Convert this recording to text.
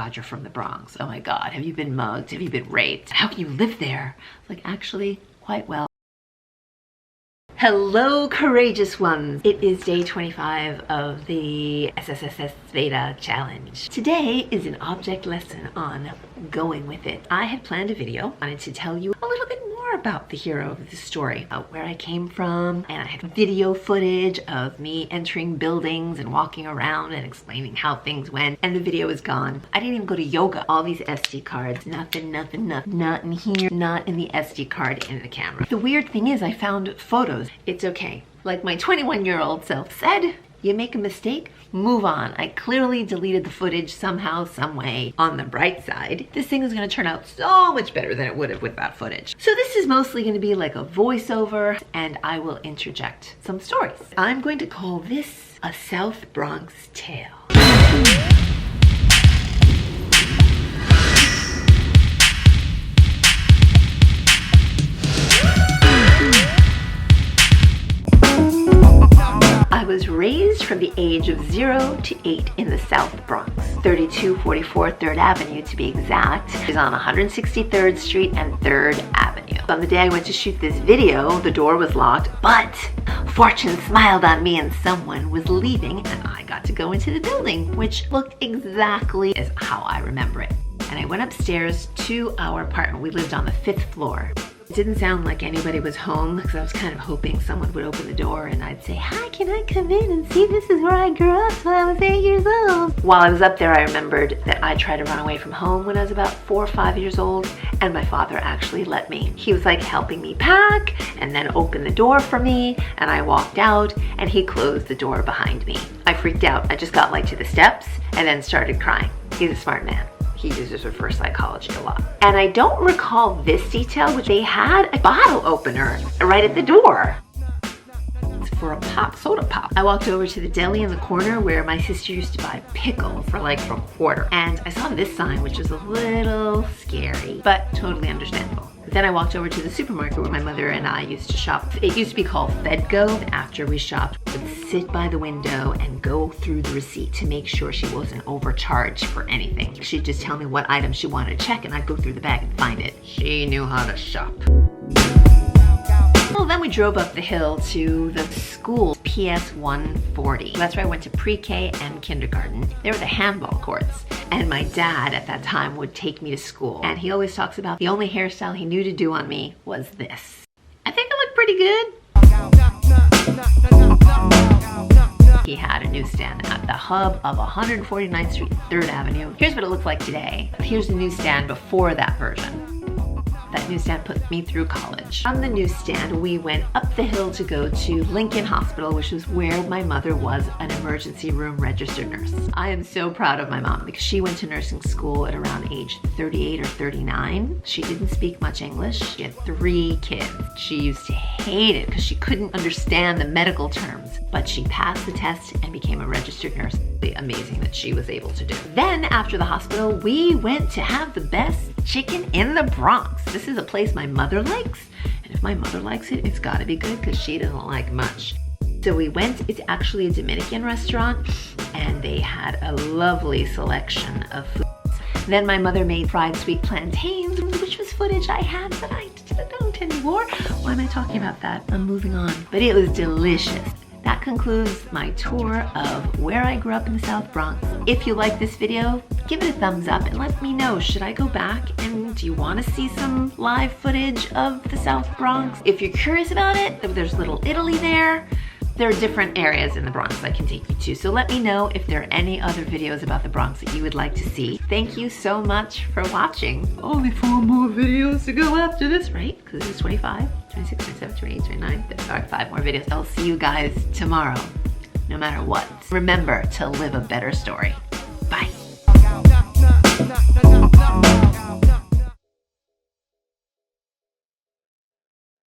God, you're from the Bronx. Oh my God, have you been mugged? Have you been raped? How can you live there? Like, actually, quite well. Hello, courageous ones. It is day 25 of the SSSS Beta Challenge. Today is an object lesson on going with it. I had planned a video. I wanted to tell you a little bit more about the hero of the story, about where I came from, and I had video footage of me entering buildings and walking around and explaining how things went, and the video is gone. I didn't even go to yoga. All these SD cards, nothing, not in here, not in the SD card in the camera. The weird thing is I found photos. It's okay. Like my 21-year-old self said, you make a mistake, move on. I clearly deleted the footage somehow, some way. On the bright side, this thing is gonna turn out so much better than it would have without footage. So this is mostly gonna be like a voiceover, and I will interject some stories. I'm going to call this a South Bronx tale. I was raised from the age of 0 to 8 in the South Bronx. 3244 3rd Avenue to be exact is on 163rd Street and 3rd Avenue. On the day I went to shoot this video, the door was locked, but fortune smiled on me and someone was leaving and I got to go into the building, which looked exactly as how I remember it. And I went upstairs to our apartment. We lived on the 5th floor. It didn't sound like anybody was home because I was kind of hoping someone would open the door and I'd say, hi, can I come in and see this is where I grew up when I was 8 years old? While I was up there, I remembered that I tried to run away from home when I was about 4 or 5 years old, and my father actually let me. He was like helping me pack and then opened the door for me, and I walked out and he closed the door behind me. I freaked out. I just got like to the steps and then started crying. He's a smart man. He uses reverse psychology a lot. And I don't recall this detail, which they had a bottle opener right at the door. It's for a pop, soda pop. I walked over to the deli in the corner where my sister used to buy pickle for like a quarter. And I saw this sign, which was a little scary, but totally understandable. Then I walked over to the supermarket where my mother and I used to shop. It used to be called Fedgo. After we shopped, we would sit by the window and go through the receipt to make sure she wasn't overcharged for anything. She'd just tell me what item she wanted to check and I'd go through the bag and find it. She knew how to shop. Well, then we drove up the hill to the school, PS 140. That's where I went to pre-K and kindergarten. They were the handball courts. And my dad at that time would take me to school. And he always talks about the only hairstyle he knew to do on me was this. I think I look pretty good. He had a newsstand at the hub of 149th Street, 3rd Avenue. Here's what it looks like today. Here's the newsstand before that version. That newsstand put me through college. From the newsstand, we went up the hill to go to Lincoln Hospital, which was where my mother was an emergency room registered nurse. I am so proud of my mom because she went to nursing school at around age 38 or 39. She didn't speak much English. She had 3 kids. She used to hate it because she couldn't understand the medical terms, but she passed the test and became a registered nurse. Amazing that she was able to do. Then after the hospital, we went to have the best chicken in the Bronx. This is a place my mother likes, and if my mother likes it, it's gotta be good because she doesn't like much. So we went, it's actually a Dominican restaurant, and they had a lovely selection of foods. Then my mother made fried sweet plantains, which was footage I had, but I don't anymore. Why am I talking about that? I'm moving on. But it was delicious. That concludes my tour of where I grew up in the South Bronx. If you like this video, give it a thumbs up and let me know, should I go back and do you want to see some live footage of the South Bronx? If you're curious about it, there's Little Italy there. There are different areas in the Bronx I can take you to, so let me know if there are any other videos about the Bronx that you would like to see. Thank you so much for watching. Only 4 more videos to go after this, right? Because this is 25, 26, 27, 28, 29, all right, 5 more videos. I'll see you guys tomorrow, no matter what. Remember to live a better story. Bye.